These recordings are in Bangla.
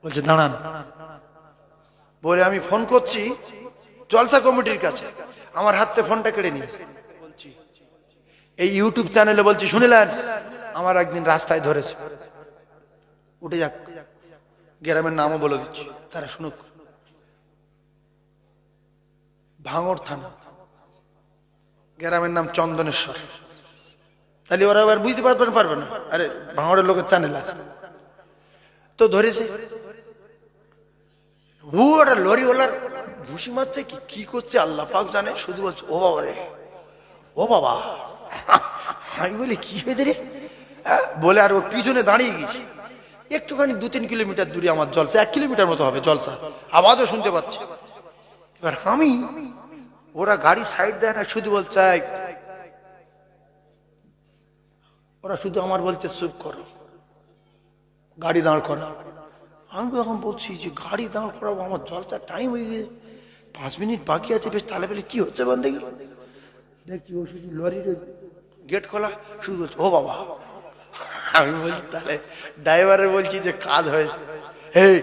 বলছে দাঁড়ান, বলে আমি ফোন করছি জলসা কমিটির কাছে, আমার হাতে ফোনটা কেড়ে নিয়েছে। বলছি এই ইউটিউব চ্যানেলে বলছি শুনিলেন আমার একদিন রাস্তায় ধরেছে, উঠে যাক, গ্রামের নামও বলে দিচ্ছি তারা শুনুক, ভাঙড় থানা, গ্রামের নাম চন্দনেশ্বর। তাহলে ওরা আবার বুঝতে পারবে না, আরে ভাঙড়ের লোকের চ্যানেল আছে তো ধরেছে। ওরা লরিওয়ালার ঘুষি মারছে কি করছে আল্লাহ পাক জানে, শুধু বলছে ও বাবা রে, ও বাবা। আমি বলি কি হয়েছে রে, বলে আর ওর পিছনে দাঁড়িয়ে গেছি। একটুখানি 2-3 কিলোমিটার দূরে আমার জলসা, 1 কিলোমিটার মতো হবে জলসা, আওয়াজও শুনতে পাচ্ছি। এবার আমি, ওরা গাড়ি সাইড দেয় না, শুধু বলছে ওরা শুধু আমার বলছে চুপ করো, গাড়ি দাঁড় করা। আমি তখন বলছি যে গাড়ি দাঁড় করাবো, আমার জলসা টাইম হয়ে গেছে, 5 মিনিট বাকি আছে, বেশ তাহলে বলে কি হচ্ছে বল দেখি। দেখছি ও শুধু লরির গেট খোলা, শুধু বলছে ও বাবা। আমি বলছি তাহলে ড্রাইভারে বলছি যে কাজ হয়েছে, এই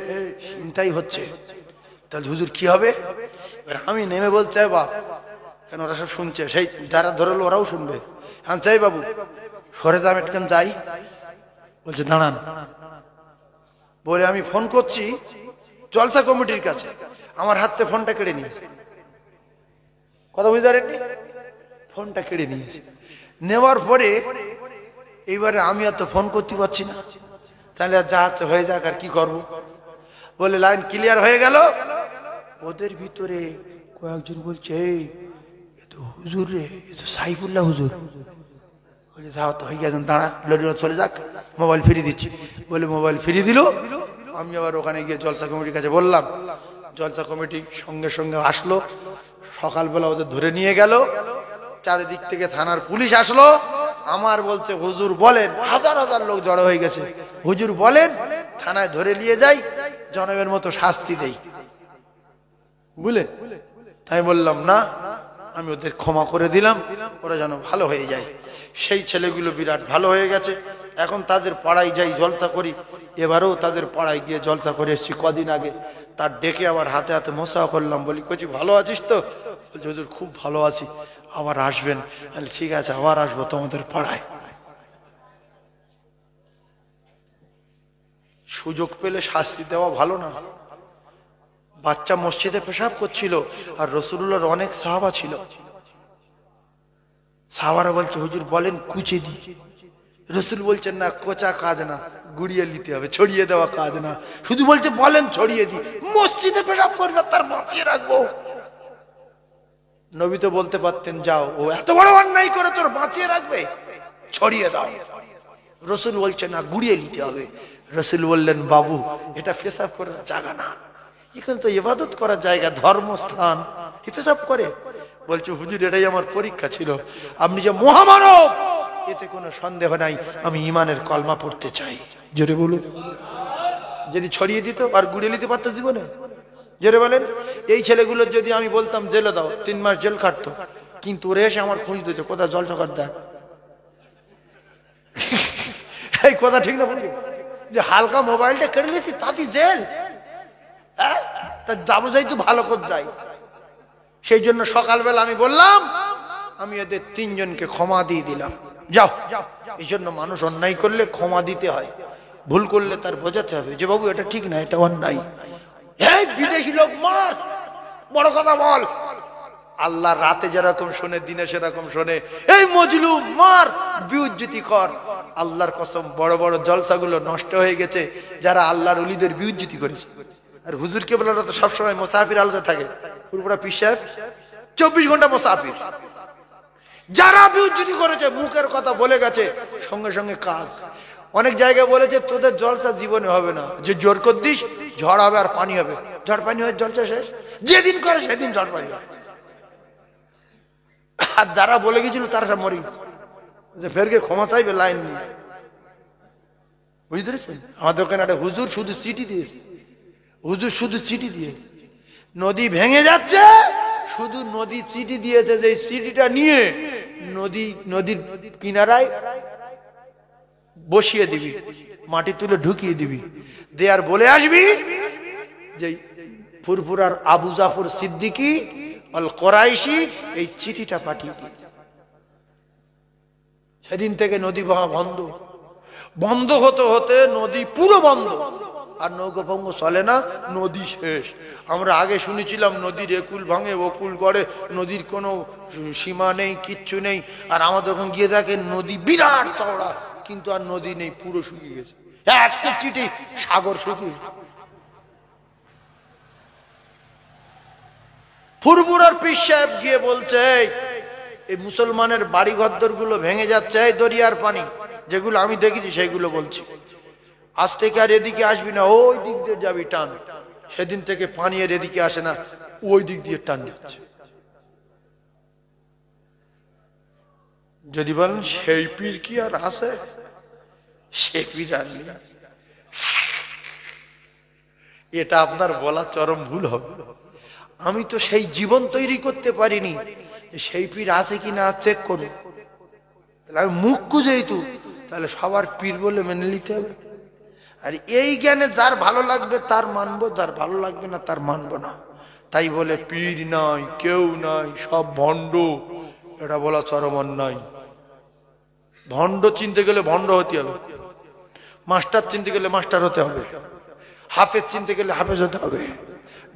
চিন্তাই হচ্ছে, তাহলে হুজুর কি হবে। এবার আমি নেমে বলছে বাপ, কেন ওরা সব শুনছে, সেই যারা ধরলো ওরাও শুনবে, আমি চাই বাবু সরে যাম একটুখান যাই। বলছে দাঁড়ান, বলে আমি ফোন করছি জলসা কমিটির কাছে, আমার হাতে ফোনটা কেড়ে নিয়েছে। কথা বুঝতে পারেননি, ফোনটা কেড়ে নিয়েছে। নেওয়ার পরে এইবারে আমি আর তো ফোন করতে পারছি না, তাহলে আর যা হচ্ছে হয়ে যাক, আর কি করবো। বলে লাইন ক্লিয়ার হয়ে গেল। ওদের ভিতরে কয়েকজন বলছে এই এ তো হুজুর রে, এ তো সাইফুল্লাহ হুজুর। বলে যাও তো হয়ে গেছে, দাঁড়া লরিওয়ালা চলে যাক, মোবাইল ফিরিয়ে দিচ্ছি। বলে মোবাইল ফিরিয়ে দিল। আমি আবার ওখানে গিয়ে জলসা কমিটির কাছে বললাম, জলসা কমিটি সঙ্গে সঙ্গে আসলো, সকালবেলা ওদের ধরে নিয়ে গেল, চারিদিক থেকে থানার পুলিশ আসলো। আমার বলছে হুজুর বলেন, হাজার হাজার লোক জড়ো হয়ে গেছে, হুজুর বলেন থানায় ধরে নিয়ে যাই, জনমের মতো শাস্তি দেই, বুঝলেন। তাই বললাম না, আমি ওদের ক্ষমা করে দিলাম, ওরা যেন ভালো হয়ে যায়। সেই ছেলেগুলো বিরাট ভালো হয়ে গেছে, এখন তাদের পাড়ায় যাই, জলসা করি। এবারেও তাদের পাড়ায় গিয়ে জলসা করে এসেছি কদিন আগে, তার ডেকে আবার হাতে হাতে মোসা করলাম, বলি কচি ভালো আছিস তো? বলছি হুজুর খুব ভালো আছি, আবার আসবেন। ঠিক আছে আবার আসবো তোমাদের পাড়ায়। সুযোগ পেলে শাস্তি দেওয়া ভালো না। বাচ্চা মসজিদে পেশাব করছিল, আর রাসূলুল্লাহর অনেক সাহাবা ছিল, সাহাবারা বলছে হুজুর বলেন কুচে দি। রাসূল বলছেন না, কোচা কাজ না, গুড়িয়ে নিতে হবে, ছড়িয়ে দেওয়া কাজ না, শুধু বলছে বলেন ছড়িয়ে দি। মসজিদে পেশাব করবে তার বাঁচিয়ে রাখবো। নবী তো বলতে পারতেন যাও, ও এত বড় অন্যায় করে তোর বাঁচিয়ে রাখবে, ছড়িয়ে দাও। রাসূল বলছেন না, গুড়িয়ে নিতে হবে। রাসূল বললেন বাবু এটা পেশাব করার জায়গা না, এখানে তো ইবাদত করার জায়গা, ধর্মস্থান, পেশাব করে। বলছে হুজুর এটাই আমার পরীক্ষা ছিল, আপনি যে মহামানব এতে কোনো সন্দেহ নাই, আমি ঈমানের কলমা পড়তে চাই। জোরে বলুন। যদি ছড়িয়ে দিত আর গুড়িয়ে নিতে পারতো জীবনে, জোরে বলেন। এই ছেলেগুলোর যদি আমি বলতাম জেলে দাও, 3 মাস জেল খাটতো, কিন্তু ওরা এসে আমার খোঁজ দিত, কোথায় জল ঠকার দেয়। এই কথা ঠিক না বলি, যে হালকা মোবাইলটা কেড়ে নিয়েছি তাতে জেল, হ্যাঁ তা যাবো যাই তো ভালো করে যাই। সেই জন্য সকালবেলা আমি বললাম আমি এদের 3 জনকে ক্ষমা দিয়ে দিলাম, যাও। এই জন্য মানুষ অন্যায় করলে ক্ষমা দিতে হয়, ভুল করলে তার বোঝাতে হবে যে বাবু এটা ঠিক না, এটা অন্যায়। এই বিদেশি লোক মার, বড় কথা বল, আল্লাহ রাতে যেরকম শোনে দিনে সেরকম শোনে। এই মজলুম মার, বিউজ্জতি কর। আল্লাহর কসম বড় বড় জলসাগুলো নষ্ট হয়ে গেছে যারা আল্লাহর ওলিদের বিউজ্জতি করেছে। আর হুজুর কেবলারা তো সবসময় মুসাফির আলোচনা থাকে, পুরোপুরা পীর সাহেব 24 ঘন্টা মুসাফির। যারা বিউজ্জতি করেছে, মুখের কথা বলে গেছে, সঙ্গে সঙ্গে কাজ। অনেক জায়গায় বলেছে তোদের জলসা জীবনে হবে না, যে জোর কর দিস ঝড় হবে আর পানি হবে, ঝড় পানি হয় জলসা শেষ, যেদিন করে সেদিন ঝড় পানি হয়। আর যারা বলে গেছিল তারা সব মরে গেছে, যে ফেরকে ক্ষমা চাইবে লাইন নিয়ে, বুঝতে পেরেছেন। আমাদের ওখানে একটা হুজুর শুধু চিঠি দিয়েছে, হুজুর শুধু চিঠি দিয়ে, নদী ভেঙে যাচ্ছে, শুধু নদী চিঠি দিয়েছে যে চিঠিটা নিয়ে নদীর কিনারায় বসিয়ে দিবি, মাটি তুলে ঢুকিয়ে দিবি, দে আর বলে আসবি যে ফুরফুরার আবু জাফর সিদ্দিকী আল কোরাইশি এই চিঠিটা পাঠিয়ে দিয়েছে। সেদিন থেকে নদী বহা বন্ধ, বন্ধ হতে হতে নদী পুরো বন্ধ, আর নৌকা ভঙ্গ চলে না, নদী শেষ। আমরা আগে শুনেছিলাম নদীর একুল ভাঙে ওকুল গড়ে, নদীর কোনো সীমা নেই, কিচ্ছু নেই। আর আমাদের ওখানে গিয়ে দেখেন নদী বিরাট চওড়া, কিন্তু আর নদী নেই, পুরো শুকিয়ে গেছে, একটা চিঠি সাগর শুকিয়ে। ফুরফুরার পীর সাহেব গিয়ে বলছে এই মুসলমানের বাড়ি ঘরদর গুলো ভেঙে যাচ্ছে, এই দরিয়ার পানি যেগুলো আমি দেখেছি সেইগুলো বলছি, আজ থেকে আর এদিকে আসবি না, ওই দিক দিয়ে যাবি টান। সেদিন থেকে পানি আর এদিকে আসে না, ওই দিক দিয়ে টান যাচ্ছে। যদি বলেন সেই পীর কি আর আছে, সে পীর আর নেই, এটা আপনার বলা চরম ভুল হবে। আমি তো সেই জীবন তৈরি করতে পারিনি, সেই পীর আছে কিনা চেক করবো। তাহলে আমি মুখ্য যেহেতু, তাহলে সবার পীর বলে মেনে নিতে হবে। আর এই জ্ঞানে যার ভালো লাগবে তার মানবো, যার ভালো লাগবে না তার মানবো না। তাই বলে পীর নাই, কেউ নাই, সব ভণ্ড, এটা বলা চরম অন্যায়। ভণ্ড চিনতে গেলে ভণ্ড হতে হবে, মাস্টার চিনতে গেলে মাস্টার হতে হবে, হাফেজ চিনতে গেলে হাফেজ হতে হবে,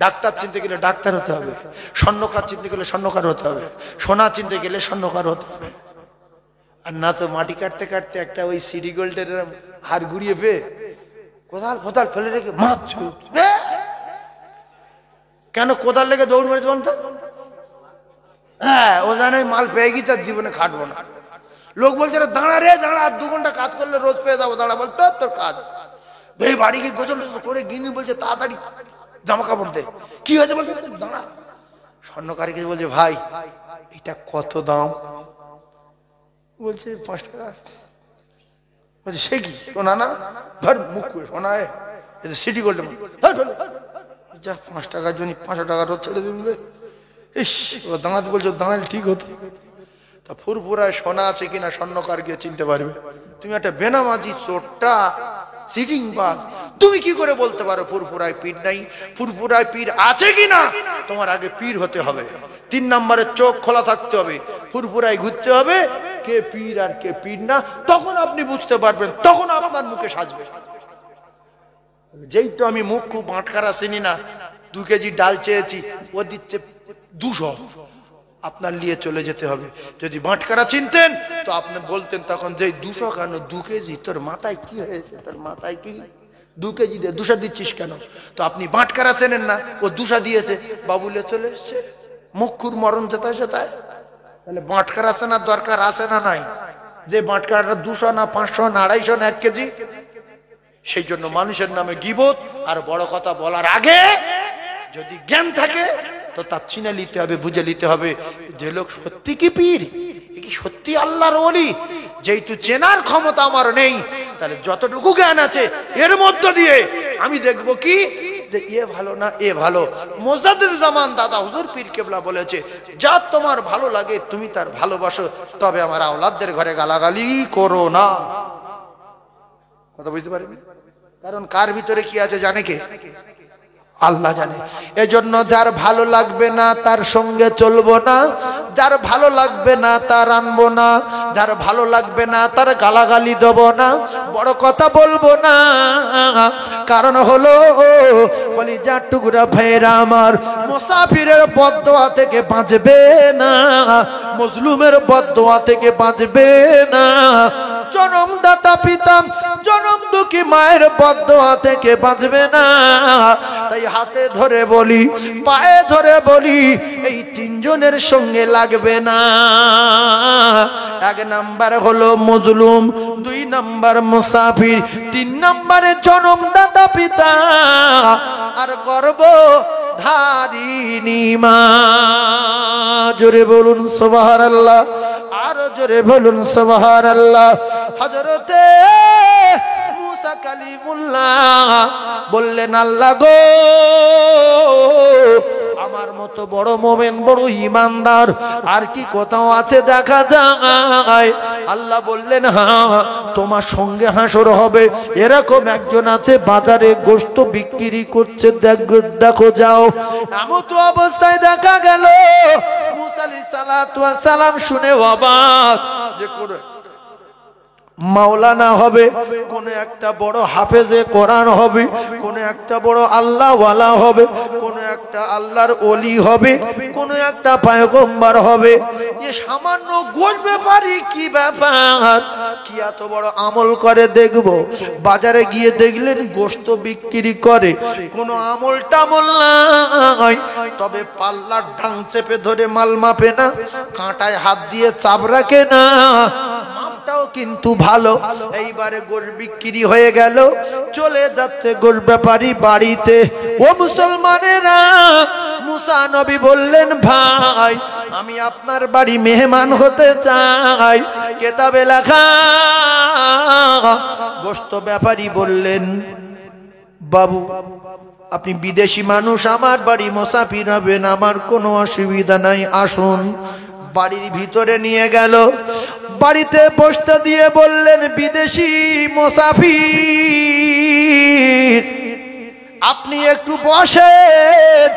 ডাক্তার চিনতে গেলে ডাক্তার হতে হবে, স্বর্ণকার চিনতে গেলে স্বর্ণকার হতে হবে, সোনা চিনতে গেলে স্বর্ণকার হতে হবে। আর না তো মাটি কাটতে কাটতে একটা ওই সিডি গোল্ডের হার ঘুরিয়ে পেয়ে কোদাল ফোদাল ফেলে রেখে মাছ, কেন কোদাল লেগে দৌড় মেরেছে বলতো? হ্যাঁ, ও জানে মাল পেয়ে গেছে, আর জীবনে খাটবো না। লোক বলছে দাঁড়া রে দাঁড়া, 2 ঘন্টা কাজ করলে রোজ পেয়ে যাবো, দাঁড়া। বল তোর কাজ ভাই, বাড়ি গিয়ে গোসল করে গিনি বলছে তাড়াতাড়ি জামা কাপড় দে। কি হয়েছে বলছে দাঁড়া। স্বর্ণকারীকে বলছে ভাই এটা কত দাম? বলছে 5 টাকা। বলছে সে কি সোনা না? ধর মুখ করে সোনা সিটি গোল্ড, যা 5 টাকার জন্য 500 টাকা রোজ ছেড়ে দিবে। ইস, ওরা দাঁড়াতে বলছো, দাঁড়ালে ঠিক হতো। তা ফুরফুরায় সোনা আছে কিনা স্বর্ণকার গিয়ে চিনতে পারবে। তুমি একটা বেনামাজি চোরটা সিটিং বাস, তুমি কি করে বলতে পারো ফুরফুরায় পীর নাই? ফুরফুরায় পীর আছে কিনা তোমার আগে পীর হতে হবে। 3 নম্বরে চোখ খোলা থাকতে হবে, ফুরফুরায় ঘুরতে হবে, কে পীর আর কে পীর না, তখন আপনি বুঝতে পারবেন, তখন আপনার মুখে সাজবে। যেই তো আমি মুখ খুব বাঁটখারা চিনি না, 2 কেজি ডাল চেয়েছি, ও দিচ্ছে 200, আপনার নিয়ে চলে যেতে হবে। যদি বাঁটখারা চিনতেন তো আপনি বলতেন তখন যে 200 কেন, 2 কেজি, তোর মাথায় কি হয়েছে, তোর মাথায় কি 2 কেজি দিয়ে 200 দিচ্ছিস কেন? তো আপনি বাঁটখারা চেনেন না, ও 200 দিয়েছে, বাবুলে চলে এসছে, মুখুর মরণ যেতায় সেতায়। তাহলে বাঁটখারা চেনার দরকার আছে না নাই? যে বাঁটখারাটা 200 না 500 না 250 না 1 কেজি। সেই জন্য মানুষের নামে গীবত আর বড় কথা বলার আগে যদি জ্ঞান থাকে তো তা চিনে নিতে হবে, বুঝে নিতে হবে যে লোক সত্যি কি পীর, কি সত্যি আল্লাহর ওলি। যেহেতু চেনার ক্ষমতা আমার নেই, তাহলে যতটুকু জ্ঞান আছে এর মধ্য দিয়ে আমি দেখবো কি যে এ ভালো না এ ভালো। মুজাদ্দিদ জামান দাদা হুজুর পীর কেবলা বলেছে, যা তোমার ভালো লাগে তুমি তার ভালোবাসো, তবে আমার আওলাদদের ঘরে গালাগালি করো না। কথা বুঝতে পারবে? কারণ কার ভিতরে কি আছে জানে কে? আল্লাহ জানে। এজন্য যার ভালো লাগবে না তার সঙ্গে চলবো না, যার ভালো লাগবে না তার আনবো না, যার ভালো লাগবে না তার গালাগালি দেবো না, বড় কথা বলবো না। কারণ হলো কলিজার টুকরা ভাইরা আমার, মুসাফিরের বদদোয়া থেকে বাঁচবে না, মজলুমের বদদোয়া থেকে বাঁচবে না, জনমদাতা পিতা জনম দুঃখী মায়ের বদদোয়া থেকে বাঁচবে না। তাই হাতে ধরে বলি, পায়ে ধরে বলি, এই 3 জনের সঙ্গে লাগবে না। 1 নাম্বার হলো মজলুম, 2 নাম্বার মুসাফির, 3 নাম্বারে জনমদাতা পিতা আর গর্ভধারিণী মা। জোরে বলুন সুবহানাল্লাহ, আর জোরে বলুন সুবহানাল্লাহ। হযরতে মুসা কালিমুল্লাহ বললেন, আল্লাহ গো, আমার মতো বড় মোমেন, বড় ঈমানদার আর কি কোথাও আছে দেখা যায়? আল্লাহ বললেন হ্যাঁ, তোমার সঙ্গে হাসর হবে। এরকম একজন আছে বাজারে গোশত বিক্রি করছে, দেখো যাও। এমন তো অবস্থায় দেখা গেল মুসা আলাইহিস সালাতু ওয়াস সালাম শুনে অবাক, যে করে মাওলানা হবে, কোন একটা বড় হাফেজে কোরআন হবে, কোন একটা বড় আল্লাহওয়ালা হবে, কোন একটা আল্লাহর ওলি হবে, কোন একটা পয়গম্বর হবে। এ সামান্য গোশ ব্যাপারী কি ব্যাপার, কি এত বড় আমল করে দেখবো। বাজারে গিয়ে দেখলেন গোশত বিক্রি করে, কোনো আমল টামল নাই, তবে পাল্লার ঢাং চেপে ধরে মাল মাপে না, কাঁটায় হাত দিয়ে চাপ রাখে না, মাপটাও কিন্তু ভালো। এইবারে গোশ বিক্রি হয়ে গেল, চলে যাচ্ছে গোশ ব্যাপারী বাড়িতে। ও মুসলমানেরা, মুসা নবী বললেন ভাই আমি আপনার বাড়ি মেহমান হতে চাই, কিতাবে লেখা। গোশত ব্যাপারী বললেন বাবু আপনি বিদেশি মানুষ, আমার বাড়ি মুসাফির হবেন, আমার কোনো অসুবিধা নাই, আসুন। বাড়ির ভিতরে নিয়ে গেল, বাড়িতে বসতে দিয়ে বললেন বিদেশি মুসাফির আপনি একটু বসেন,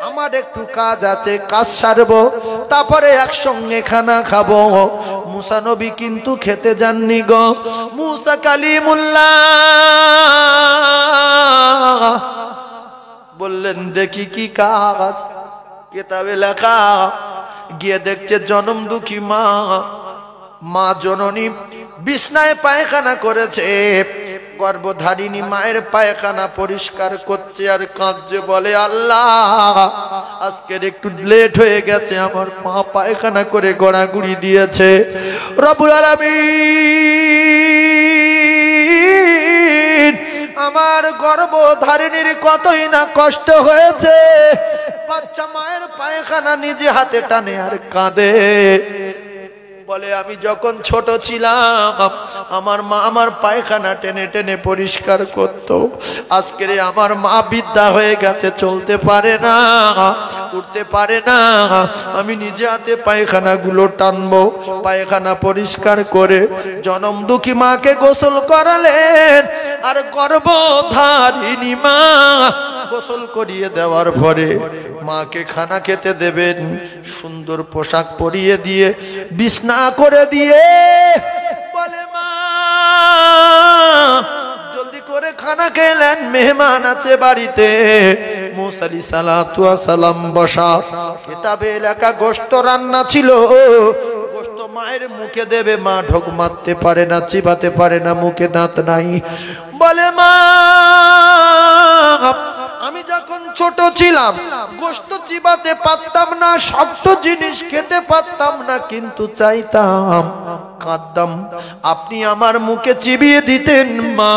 আমার একটু কাজ আছে, কাজ সারবো, তারপরে একসঙ্গে খানা খাবো। মুসা নবী কিন্তু খেতে যাননি গো। মুসা কালিমুল্লাহ বললেন দেখি কি কাজ, কিতাবে লেখা। গিয়ে দেখছে জনম দুঃখী মা জননী বিছনায় পায়খানা করেছে, গর্ভধারিণী মায়ের পায়খানা পরিষ্কার করছে আর কাঁদছে, বলে আল্লাহ আজকের একটু লেট হয়ে গেছে, আমার মা পায়খানা করে গড়াগড়ি দিয়েছে। রব্বুল আলামিন আমার গর্ভধারিণীর কতই না কষ্ট হয়েছে, বাচ্চা মায়ের পায়খানা নিজে হাতে টানে আর কাঁদে, বলে আমি যখন ছোট ছিলাম আমার মা আমার পায়খানা টেনে টেনে পরিষ্কার করতো, আজকের আমার মা বৃদ্ধা হয়ে গেছে, চলতে পারে না, উঠতে পারে না, আমি নিজে হাতে পায়খানা গুলো টানবো। পায়খানা পরিষ্কার করে জনম দুঃখী মাকে গোসল করালেন, আর গর্ভধারিণী মা গোসল করিয়ে দেওয়ার পরে মাকে খানা খেতে দেবেন, সুন্দর পোশাক পরিয়ে দিয়ে বিছনা করে দিয়ে বলে মা জলদি করে খানা খেলেন, মেহমান আছে বাড়িতে। মুসা আলাইহিস সালাতু ওয়াস সালাম বসা, কিতাবে লেখা গোশত রান্না ছিল, গোশত মায়ের মুখে দেবে, মা ঢোক মারতে পারে না, চিবাতে পারে না, মুখে দাঁত নাই। বলে মা আমি যখন ছোট ছিলাম গোশত চিবাতে পারতাম না, শক্ত জিনিস খেতে পারতাম না, কিন্তু চাইতাম, কাঁদতাম, আপনি আমার মুখে চিবিয়ে দিতেন। মা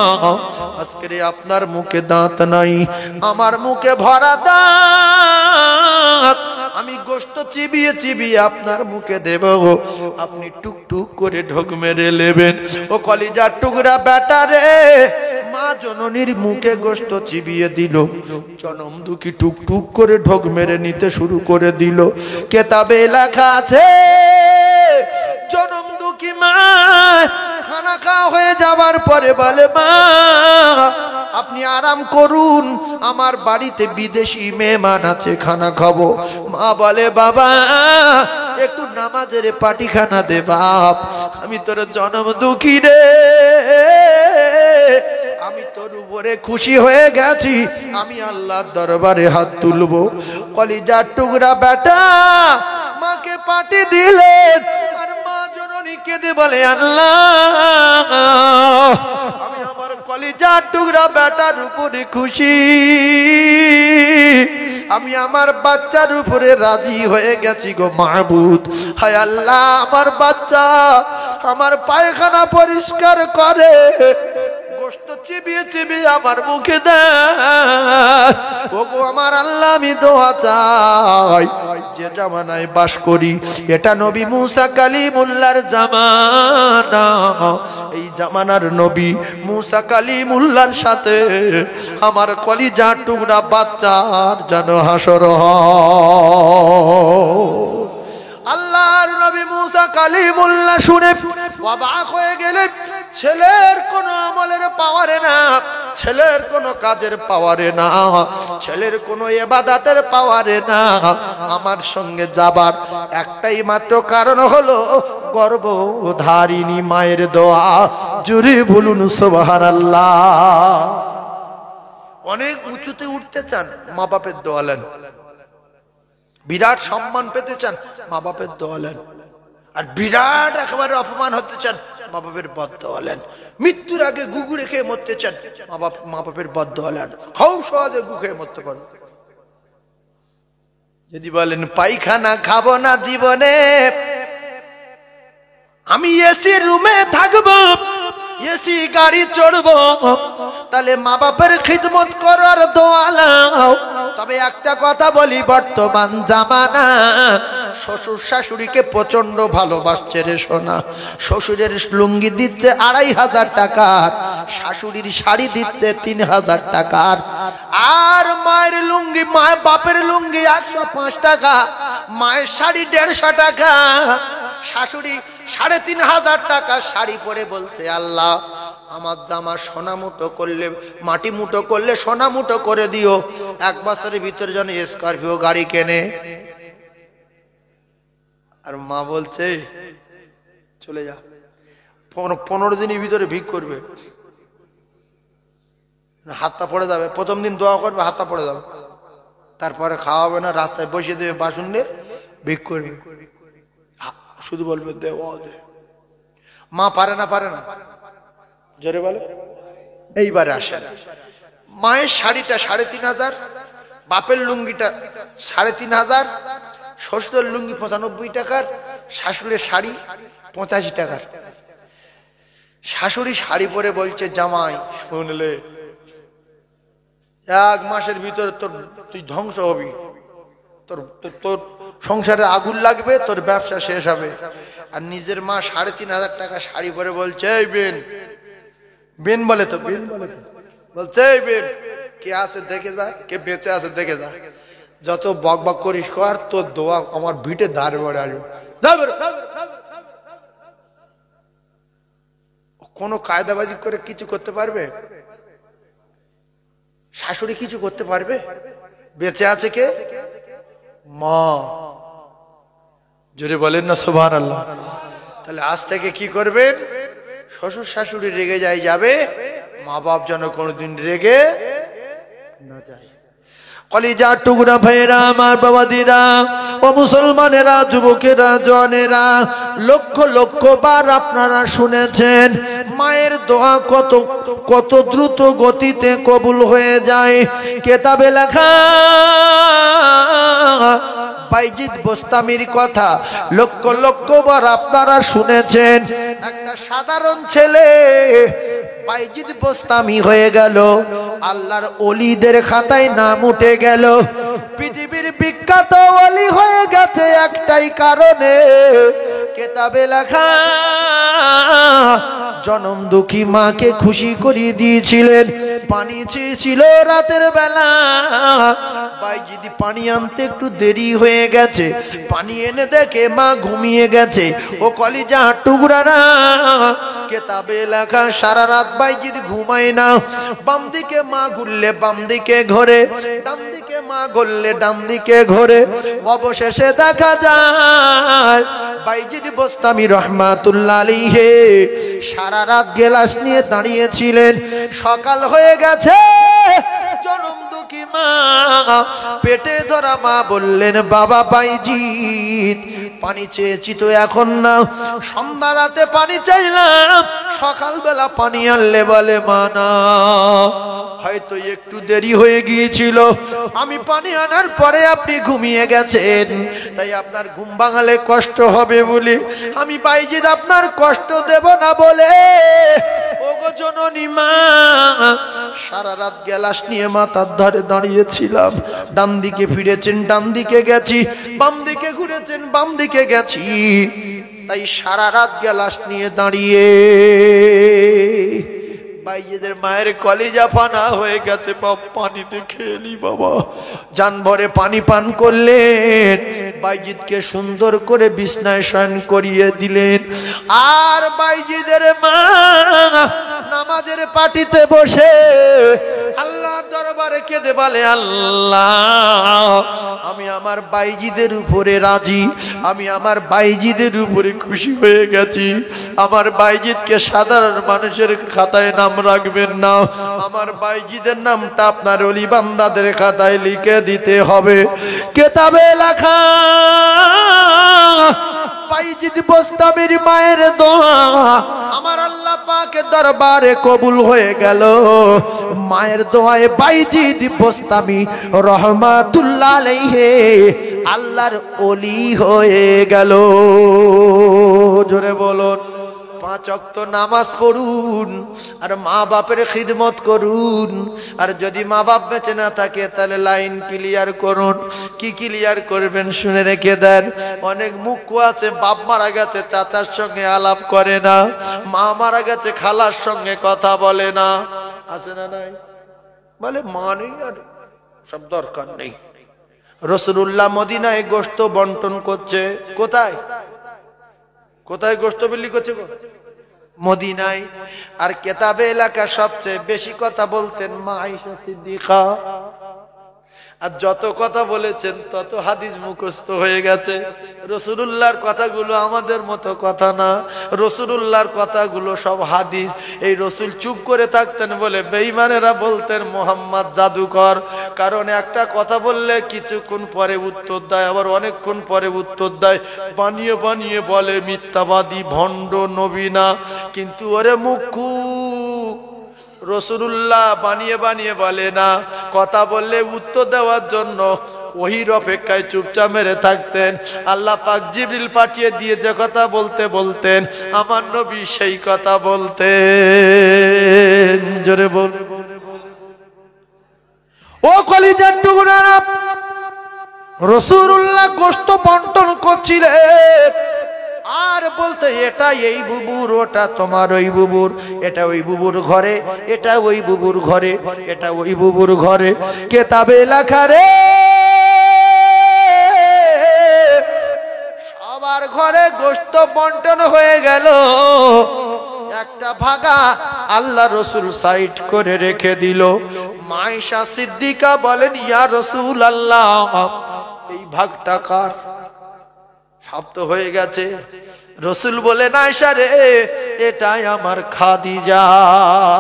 আজকে আপনার মুখে দাঁত নাই, আমার মুখে ভরা দাঁত, আমি গোশত চিবিয়ে চিবিয়ে আপনার মুখে দেব, আপনি টুকটুক করে ঢোক মেরে নেবেন। ও কলিজার টুকরা বেটা রে, মা জননীর মুখে গোশত চিবিয়ে দিল, জনম দুঃখী টুকটুক করে ঢোক মেরে নিতে শুরু করে দিল। কিতাবে লেখা আছে জনম দুঃখী মা খানা খাওয়া হয়ে যাবার পরে বলে মা আপনি আরাম করুন, আমার বাড়িতে বিদেশি মেহমান আছে, খানা খাবো। মা বলে বাবা একটু নামাজের পাটিখানা দে বাপ, আমি তোর জনম দুঃখী রে, আমি তোর উপরে খুশি হয়ে গেছি, আমি আল্লাহর দরবারে হাত তুলবো। কলিজার টুকরা বেটা মাকে পাটি দিলেন, আর মা জননী কেঁদে বলে আল্লাহ আমি আমার কলিজার টুকরা বেটার উপরে খুশি, আমি আমার বাচ্চার উপরে রাজি হয়ে গেছি গো মাহবুদ। হায় আল্লাহ আমার বাচ্চা আমার পায়খানা পরিষ্কার করে, গোশত চিবিয়ে চিবিয়ে আমার মুখে দেয়, ওগো আমার আল্লাহ আমি দোয়া চাই যে জামানায় বাস করি এটা নবী মুসা কালিমুল্লাহর জামানা। এই জামানার নবী মুসা কালিমুল্লাহর সাথে আমার কলিজার টুকরা বাচ্চার যেন হাসর হয়। আল্লাহর নবী মুসা কালিমুল্লাহ শুনে অবাক হয়ে গেলেন। ছেলের কোনো আমলের পাওয়ারে না, ছেলের কোনো কাজের পাওয়ারে না, ছেলের কোনো ইবাদতের পাওয়ারে না, আমার সঙ্গে যাবার একটাই মাত্র কারণ হলো গর্ভধারিণী মায়ের দোয়া। জোরে বলুন সুবহানাল্লাহ। অনেক উঁচুতে উঠতে চান, মা বাপের দোয়া নেন। বিরাট সম্মান পেতে চান, মা বাপের দোয়া নেন। আর বিরাট একেবারে অপমান হতে চান, মা বাপের বদদোয়া নেন। মৃত্যুর আগে গুগুড়ে খেয়ে মরতে চান, মা বাপের বদদোয়া নেন। খাও সহজে গু খেয়ে মরতে পারো। যদি বলেন পায়খানা খাবো না জীবনে, আমি এসি রুমে থাকবো, এসি গাড়ি চড়বো, তাহলে মা বাপের খিদমত করার দোয়া নাও। তবে একটা কথা বলি, বর্তমান জামানা শ্বশুর শাশুড়িকে প্রচন্ড ভালোবাসছে রে সোনা। শ্বশুরের লুঙ্গি দিচ্ছে 2500 টাকার, শাশুড়ির শাড়ি দিচ্ছে 3000 টাকার, আর মায়ের লুঙ্গি, মায়ের বাপের লুঙ্গি 105 টাকা, মায়ের শাড়ি 150 টাকা, শাশুড়ি 3500 টাকা শাড়ি পরে বলছে আল্লাহ আমার জামা সোনা মুঠো করলে, মাটি মুঠো করলে সোনা মুঠো করে দিও, 1 বছরের ভিতরে যেন স্করপিও গাড়ি কেনে। আর মা বলছে চলে যা, 15 দিনের ভিতরে ভিক করবে, হাতটা পড়ে যাবে। প্রথম দিন দোয়া করবে, হাতটা পড়ে যাবে, তারপরে খাওয়াবে না, রাস্তায় বসিয়ে দেবে বাসন নিয়ে, ভিক করবে, শুধু বলবে দে ও দে। মা পারে না, পারে না, জোরে বলে। এইবারে আসেন, মায়ের শাড়িটা 3500, বাপের লুঙ্গিটা 3500, শ্বশুরের লুঙ্গি 95 টাকার, শাশুড়ের শাড়ি 85 টাকার। শাশুড়ি শাড়ি পরে বলছে জামাই শুনলে 1 মাসের ভিতরে তুই ধ্বংস হবি, তোর সংসারে আগুন লাগবে, তোর ব্যবসা শেষ হবে। আর নিজের মা 3500 টাকা শাড়ি পরে বলছে এই বেন, বেন বলে তো, বেন বলে তো, বলছে এই বেন কে আছে দেখে যা, কে বেঁচে আছে দেখে যা, যত বক বক করিস কর, তোর দোয়া আমার ভিটে ধারে বড়ে আসবে। কোনো কায়দাবাজি করে কিছু করতে পারবে? শাশুড়ি কিছু করতে পারবে? বেঁচে আছে কে? মা। জোরে বলেন না সুবহানাল্লাহ। তাহলে আজ থেকে কি করবেন? শ্বশুর শাশুড়ি রেগে যাবে, মা বাপ যেন কোনোদিন রেগে না যায়। কলিজা টুকরা ভাইরা আমার, বাবাদিরা ও মুসলমানেরা, যুবকেরা, জওয়ানেরা, লক্ষ লক্ষ বার আপনারা শুনেছেন মায়ের দোয়া কত দ্রুত গতিতে কবুল হয়ে যায়। কেতাবে লেখা বাইজিদ বোস্তামির কথা লক্ষ লক্ষ বার আপনারা শুনেছেন। একটা সাধারণ ছেলে বাইজিদ বোস্তামি হয়ে গেল, আল্লাহর ওলিদের খাতায় নাম উঠে গেল, পৃথিবীর বিখ্যাত ওলি হয়ে গেছে একটাই কারণে, কেতাবে লেখা জনম দুঃখী মাকে খুশি করিয়ে দিয়েছিলেন। পানি চেয়েছিল রাতের বেলা, বাইজিদ পানি আনতে একটু দেরি হয়ে গেছে, পানি এনে দেখে মা ঘুমিয়ে গেছে। ও কলিজা টুকরারা, কেতাবে লেখা সারা রাত বাইজিদ ঘুমায় না, বাম দিকে মা ঘুরলে বাম দিকে ঘোরে, ডান দিকে মা ঘুরলে ডান দিকে ঘোরে। অবশেষে দেখা যায় বাইজিদ বোস্তামি রহমাতুল্লাহ আলাইহি সারা রাত গেলাস নিয়ে দাঁড়িয়েছিলেন। সকাল হয়ে গেছে, জনম দুঃখী মা, পেটে ধরা মা বললেন বাবা বাইজিদ পানি চেয়েছি তো এখন না, সন্ধ্যা রাতে পানি চাইলাম, সকালবেলা পানি আনলে বলে মা না, হয়তো একটু দেরি হয়ে গিয়েছিল, আমি পানি আনার পরে আপনি ঘুমিয়ে গেছেন, তাই আপনার ঘুম ভাঙালে কষ্ট হবে বলে আমি বাইজিদ আপনার কষ্ট দেব না বলে ওগো জননী মা সারা রাত গ্লাস নিয়ে মাথার ধারে দাঁড়িয়েছিলাম। ডান দিকে ফিরেছেন, ডান দিকে গেছি, বাম দিকে দিকে ঘুরেছেন, বাম দিকে গেছি, তাই সারা রাত গ্লাস নিয়ে দাঁড়িয়ে। বাইজিদের মায়ের কলিজা ফানা হয়ে গেছে, বাপ পানিতে খেলি বাবা। জান ভরে পানি পান করলেন, বাইজিদকে সুন্দর করে বিছনায় শয়ন করিয়ে দিলেন। আর বাইজিদের মা নামাজের পাটিতে বসে আল্লাহ দরবারে কেঁদে বলে, আল্লাহ আমি আমার বাইজিদের উপরে রাজি, আমি আমার বাইজিদের উপরে খুশি হয়ে গেছি। আমার বাইজিদকে সাধারণ মানুষের খাতায় নাম রাখবেন না, আমার বাইজিদের নামটা আপনার ওলি বান্দাদের খাতায় লিখে দিতে হবে। কেতাবে লেখা বাইজিদ বোস্তামির মায়ের দোয়া আমার আল্লাহ পাকের দরবারে কবুল হয়ে গেল। মায়ের দোয়ায় বাইজিদ বোস্তামি রহমাতুল্লাহ আলাইহি আল্লাহর ওলি হয়ে গেল। জোরে বলুন। 5 ওয়াক্ত নামাজ পড়ুন আর মা বাপের খিদমত করুন। আর যদি মা বাপ বেঁচে না থাকে তাহলে লাইন ক্লিয়ার করুন। কি ক্লিয়ার করবেন শুনে রেখে দেন। অনেক মুখ আছে, বাপ মারা গেছে চাচার সঙ্গে আলাপ করে না, মা মারা গেছে খালার সঙ্গে কথা বলে না, আছে না নাই? বলে মা নেই আর সব দরকার নেই। রাসূলুল্লাহ মদিনায় গোশত বন্টন করছে। কোথায় কোথায় গোশত বিলি করছে? মদিনায়। আর কেতাবে এলাকা সবচেয়ে বেশি কথা বলতেন মা আয়েশা সিদ্দিকা। আর যত কথা বলেছেন তত হাদিস মুখস্থ হয়ে গেছে। রাসূলুল্লাহর কথাগুলো আমাদের মতো কথা না, রাসূলুল্লাহর কথাগুলো সব হাদিস। এই রাসূল চুপ করে থাকতেন বলে বেঈমানেরা বলতেন মুহাম্মদ জাদুকর। কারণ একটা কথা বললে কিছুক্ষণ পরে উত্তর দেয়, আবার অনেকক্ষণ পরে উত্তর দেয়, বানিয়ে বানিয়ে বলে মিথ্যাবাদী ভণ্ড নবী না। কিন্তু ওরে মুখু রাসূলুল্লাহ বানিয়ে বানিয়ে বলে না, কথা বললে উত্তর দেওয়ার জন্য ওহির অপেক্ষায় চুপচাপ মেরে থাকতেন। আল্লাহ পাক জিবরিল পাঠিয়ে দিয়ে যে কথা বলতে বলতেন আমার নবী সেই কথা বলতেন। জোরে বল। ও কলিজার টুকরারা, রাসূলুল্লাহ গোশত বন্টন করছিলেন আর বলতে এটা এই বুবুর, ওটা তোমার ওই বুবুর, এটা ওই বুবুর ঘরে, এটা ওই বুবুর ঘরে, এটা ওই বুবুর ঘরে। কেতাবে লেখা রে সবার ঘরে গোশত বন্টন হয়ে গেল। একটা ভাগা আল্লাহ রসুল সাইড করে রেখে দিল। মা আয়েশা সিদ্দিকা বলেন, ইয়া রাসূলুল্লাহ এই ভাগটা কার? সব তো হয়ে গেছে। রসুল বলেন, আয়েশা রে এটাই আমার খাদিজার।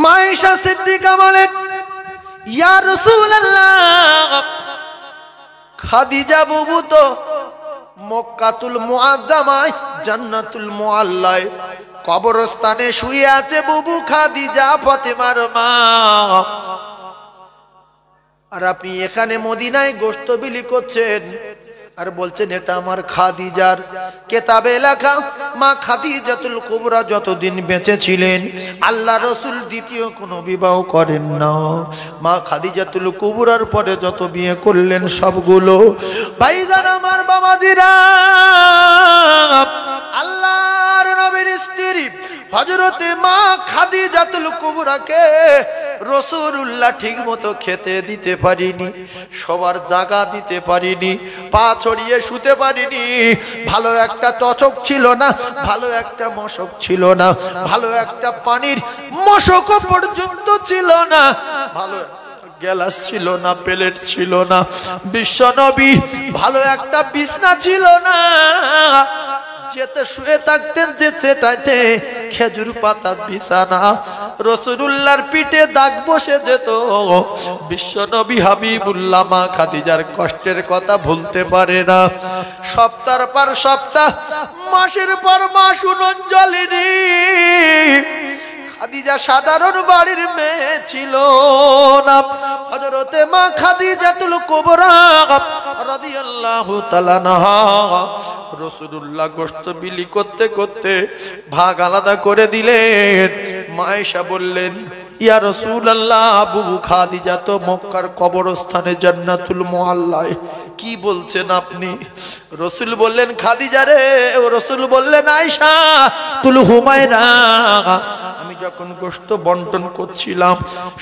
মা আয়েশা সিদ্দিকা বলেন, ইয়া রাসূলুল্লাহ খাদিজা বুবু তো মক্কাতুল মুআজ্জামায় জান্নাতুল মুআল্লায় কবরস্থানে শুয়ে আছে বুবু খাদিজা ফাতেমার মা। আর আপনি এখানে মদিনায় গোশত বিলি করছেন আর বলছেন এটা আমার খাদিজার। কেতাবে লেখা মা খাদিজাতুল কুবরা যতদিন বেঁচে ছিলেন আল্লাহ রাসূল দ্বিতীয় কোনো বিবাহ করেন না। মা খাদিজাতুল কুবরার পরে যত বিয়ে করলেন সবগুলো ভাইজান আমার বাবাদিরা আল্লাহর নবীর স্ত্রী হযরতে মা খাদিজাতুল কুবরাকে রাসূলুল্লাহ ঠিক মতো খেতে দিতে পারিনি, সবার জায়গা দিতে পারিনি, পা ছড়িয়ে শুতে পারিনি। ভালো একটা তচক ছিল না, ভালো একটা মশক ছিল না, ভালো একটা পানির মশকও পর্যন্ত ছিল না, ভালো গ্লাস ছিল না, প্লেট ছিল না, বিশ্বনবী ভালো একটা বিছনা ছিল না। যেতে শুয়ে থাকতেন যে সেটাতে খেজুর পাতার বিছানা। রাসূলুল্লাহর পিঠে দাগ বসে যেত। বিশ্বনবী হাবিবুল্লাহ মা খাদিজার কষ্টের কথা ভুলতে পারে না। সপ্তাহের পর সপ্তাহ, মাসের পর মাস উনুন জ্বলেনি। খাদিজা সাধারণ বাড়ির মেয়ে ছিল না। হযরতে মা খাদিজাতুল কুবরা রাদিয়াল্লাহু তাআলা আনহা রাসূলুল্লাহ গোশত বিলি করতে করতে ভাগ আলাদা করে দিলেন। মা আয়েশা বললেন, ইয়া রাসূলুল্লাহ, বুবু খাদিজা তো মক্কার কবরস্থানে জান্নাতুল মুআল্লায়। কি বলছেন আপনি? রাসূল বললেন খাদিজা রে। ও রাসূল বললেন আয়েশা তুল হুমায়রা, আমি যখন গোশত বন্টন করছিলাম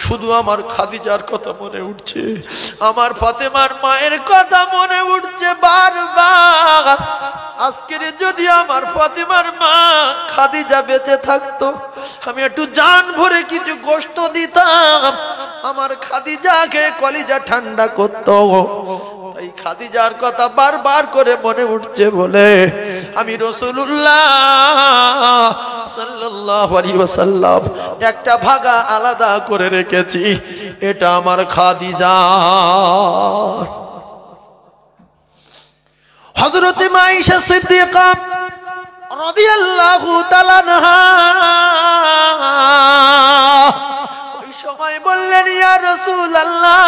শুধু আমার খাদিজার কথা মনে উঠছে, আমার ফাতেমার মায়ের কথা মনে উঠছে বারবার। আজকের যদি আমার ফাতেমার মা খাদিজা বেঁচে থাকতো, আমি একটু জান ভরে কিছু গোশত দিতাম, আমার খাদিজাকে কলিজা ঠান্ডা করতো। তাই খাদিজার কথা বারবার করে মনে উঠছে বলে আমি রাসূলুল্লাহ সাল্লাল্লাহু আলাইহি ওয়াসাল্লাম একটা ভাগা আলাদা করে রেখেছি, এটা আমার খাদিজা। হযরত আয়েশা সিদ্দিকা রাদিয়াল্লাহু তাআলা আনহা ওই সময় বললেন ইয়া রাসূলুল্লাহ,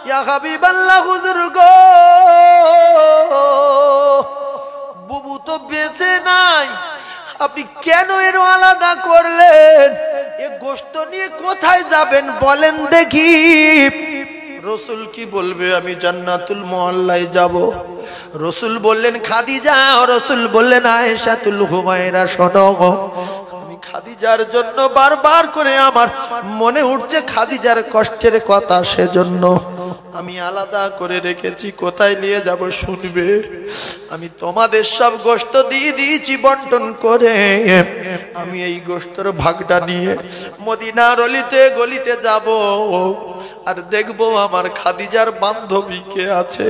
ইয়া হাবিবাল্লাহ, হুজুর গো, বুবু তো বেঁচে নাই, আপনি কেন এর আলাদা করলেন? এ গোশত নিয়ে কোথায় যাবেন বলেন দেখি। রাসূল কি বলবে? আমি জান্নাতুল মুআল্লায় যাব। রাসূল বললেন খাদিজা, রাসূল বললেন আয়েশাতুল হুমায়রা, শোনো, আমি খাদিজার জন্য বারবার করে আমার মনে উঠছে খাদিজার কষ্টের কথা, সেজন্য আমি আলাদা করে রেখেছি। কোথায় নিয়ে যাব শুনবে? আমি তোমাদের সব গোশত দিয়ে দিয়েছি বন্টন করে, আমি এই গোশতের ভাগটা নিয়ে মদিনার অলিতে গলিতে যাব আর দেখবো আমার খাদিজার বান্ধবী কে আছে।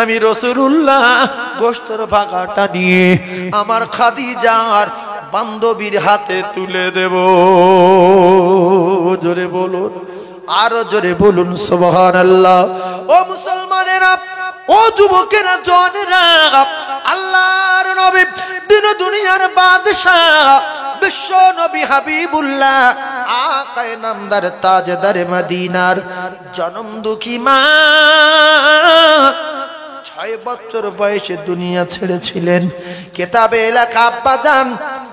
আমি রাসূলুল্লাহ গোশতের ভাগটা নিয়ে আমার খাদিজার বান্ধবীর হাতে তুলে দেব। জোরে বলুন, আরো জোরে বলুন সুবহানাল্লাহ। ও মুসলমানেরা, ও যুবকেরা, জওয়ানেরা, আল্লাহর নবী দিন দুনিয়ার বাদশাহ বিশ্ব নবী হাবিবুল্লাহ আকায়ে নামদার তাজদার মদিনার জনম দুঃখী মা 6 বছর বয়সে দুনিয়া ছেড়েছিলেন। কিতাবে লেখা আব্বাজান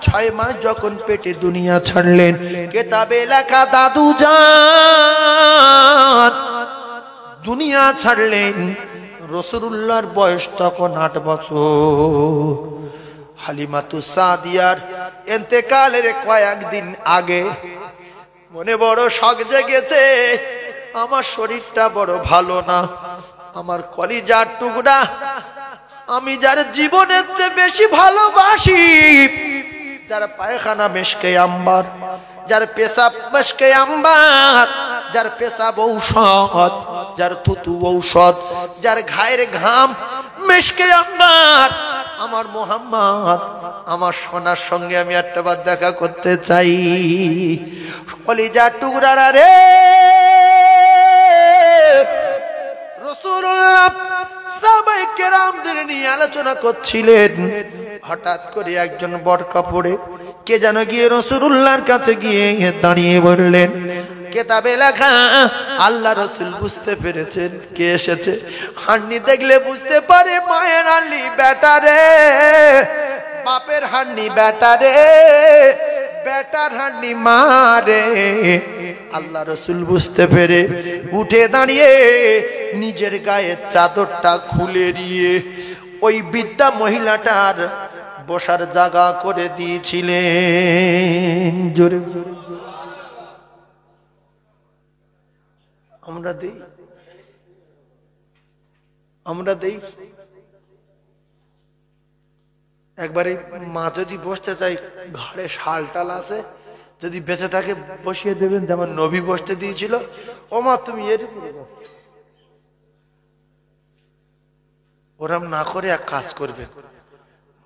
6 মাস যখন পেটে দুনিয়া ছাড়লেন। কিতাবে লেখা দাদু জান দুনিয়া ছাড়লেন। রাসূলুল্লাহর বয়স তখন 8 বছর। হালিমাতুস সাদিয়ার ইন্তেকালের কয়েকদিন আগে মনে বড় শখ জেগেছে, আমার শরীরটা বড় ভালো না, আমার কলিজার টুকরা আমি যার জীবনের চেয়ে বেশি ভালোবাসি, যার পায়খানা মেশকে আম্বার, যার পেশাব মেশকে আম্বার, যার পেশাব ঔষধ, যার থুতু ঔষধ, যার ঘায়ের ঘাম মেশকে আম্বার, আমার মুহাম্মদ, আমার সোনার সঙ্গে আমি একটা বার দেখা করতে চাই। কলিজার টুকরারা রে, রাসূলুল্লাহ সাহাবায়ে কেরামদের নিয়ে আলোচনা করছিলেন। হঠাৎ করে একজন বরকা পরে কে যেন গিয়ে রাসূলুল্লাহর কাছে গিয়ে দাঁড়িয়ে বললেন, কিতাবে লেখা আল্লাহ রাসূল বুঝতে পেরেছেন কে এসেছে। হান্নি দেখলে বুঝতে পারে মায়ের আলী বেটা রে, বাপের হান্নি বেটা রে, বেটার হান্নি মা রে। আল্লাহ রাসূল বুঝতে পেরে উঠে দাঁড়িয়ে নিজের গায়ের চাদরটা খুলে দিয়ে ওই বৃদ্ধা মহিলাটার বসার জায়গা করে দিয়েছিলেন। জোরে আমরা দেই একবারে মা যদি বসতে চাই, ঘাড়ে শাল টাল আছে, যদি বেঁচে থাকে বসিয়ে দেবেন, যেমন নবী বসতে দিয়েছিল। ও মা তুমি এর ওরম না করে এক কাজ করবেন,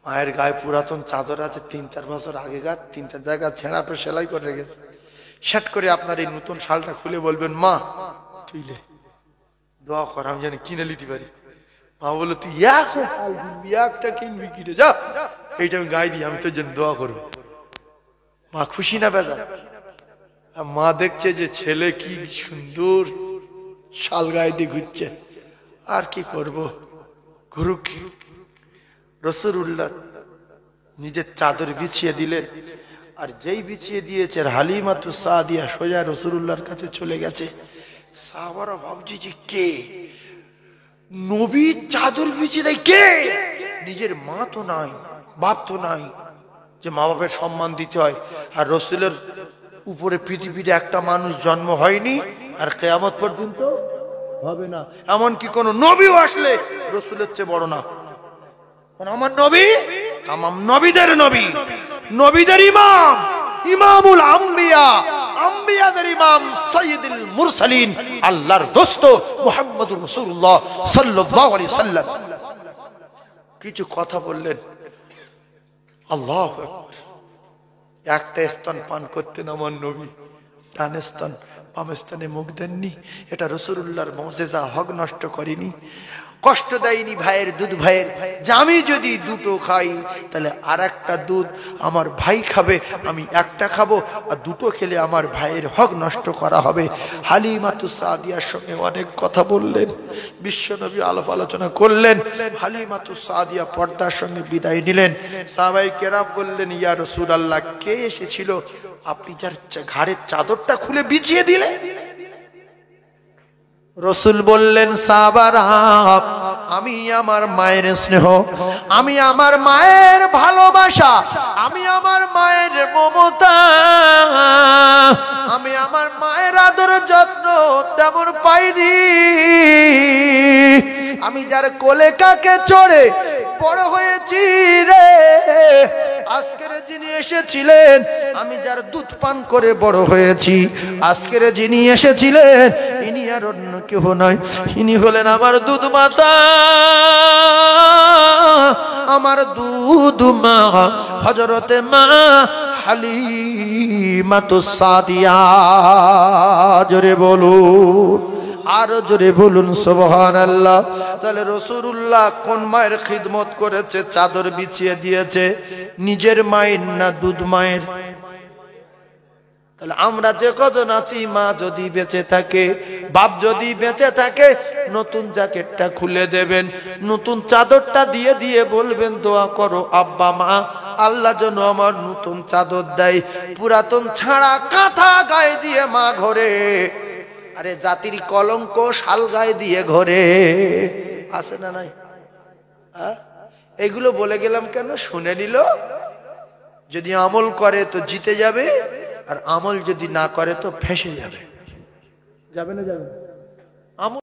মায়ের গায়ে পুরাতন চাদর আছে 3-4 বছর আগেকার, 3-4 জায়গা ছেঁড়া পে সেলাই করে রেখেছে, সেট করে আপনার এই নতুন শালটা খুলে বলবেন, মা তুই লে দোয়া কর, আমি জানি কিনে নিতে পারি। মা বললো তুই একটা কিনবি কিনে যা, এইটা আমি গায়ে দিই, আমি তোর জন্য দোয়া করবো। মা খুশি না বেজা? মা দেখছে যে ছেলে কি সুন্দর শাল গায়ে দিয়ে ঘুরছে, আর কি করব, ঘুরুক। রাসূলুল্লাহ নিজের চাদর বিছিয়ে দিলেন, আর যেই বিছিয়ে দিয়েছে হালিমাতু সাদিয়া সোজা রাসূলুল্লাহর কাছে চলে গেছে। সাহাবারা ভাবছে যে কে নবী চাদর বিছিয়ে দেয়, কে? নিজের মা তো নাই, বাপ তো নাই, যে মা বাপের সম্মান দিতে হয়। আর রাসূলের উপরে পৃথিবীতে একটা মানুষ জন্ম হয়নি আর কিয়ামত পর্যন্ত হবে না, এমনকি কোন নবীও আসলে রাসূলের চেয়ে বড় না। কারণ আমার নবী তামাম নবীদের নবী, নবীদের ইমাম, ইমামুল আম্বিয়া, আম্বিয়াদের ইমাম, সাইয়্যিদুল মুরসালিন, আল্লাহর দোস্ত মুহাম্মদুর রাসূলুল্লাহ সাল্লাল্লাহু আলাইহি সাল্লাম কিছু কথা বললেন। আল্লাহু আকবার। একটা স্তন পান করতেন আমার নবী, ডান স্তন বাম স্তনে মুখ দেননি। এটা রাসূলুল্লাহর মুজিজা, হক নষ্ট করেনি, কষ্ট দেয়নি ভাইয়ের দুধ। ভাইয়ের যে আমি যদি দুটো খাই তাহলে আর একটা দুধ আমার ভাই খাবে, আমি একটা খাবো, আর দুটো খেলে আমার ভাইয়ের হক নষ্ট করা হবে। হালিমাতু সাদিয়ার সঙ্গে অনেক কথা বললেন, বিশ্বনবী আলাপ আলোচনা করলেন। হালিমাতু সাদিয়া পর্দার সঙ্গে বিদায় নিলেন। সাহাবায়ে কেরাম বললেন, ইয়া রাসূলুল্লাহ, কে এসেছিল? আপনি যার ঘাড়ের চাদরটা খুলে বিছিয়ে দিলে। রসুল বললেন, সাহাবারা, আমি আমার মায়ের স্নেহ, আমি আমার মায়ের ভালোবাসা, আমি আমার মায়ের মমতা, আমি আমার মায়ের আদর যত্ন তেমন পাইনি। আমি যার কোলে কাকে চড়ে বড় হয়েছি রে, আজকের যিনি এসেছিলেন, আমি যার দুধ পান করে বড় হয়েছি, আজকের যিনি এসেছিলেন ইনি আর অন্য কেউ নয়, ইনি হলেন আমার দুধ মাতা, আমার দুধ মা, হযরতে মা হালিমাতুস সাদিয়া। জোরে বলুন, আরো জোরে বলুন সুবহানাল্লাহ। তাহলে রাসূলুল্লাহ কোন মায়ের খিদমত করেছে, চাদর বিছিয়ে দিয়েছে? নিজের মায়ের না দুধ মায়ের? তাহলে আমরা যে কজন আছি, মা যদি বেঁচে থাকে, বাপ যদি বেঁচে থাকে, নতুন জ্যাকেটটা খুলে দেবেন, নতুন চাদরটা দিয়ে দিয়ে বলবেন, দোয়া করো আব্বা মা, আল্লাহ যেন আমার নতুন চাদর দেয়। পুরাতন ছাড়া কাঁথা গায়ে দিয়ে মা ঘরে, আরে জাতির কলঙ্ক শাল গায়ে দিয়ে ঘরে, আছে না নাই? এগুলো বলে গেলাম কেন? শুনে নিল। যদি আমল করে তো জিতে যাবে, আর আমল যদি না করে তো ফেঁসে যাবে। যাবে না? যাবে আমল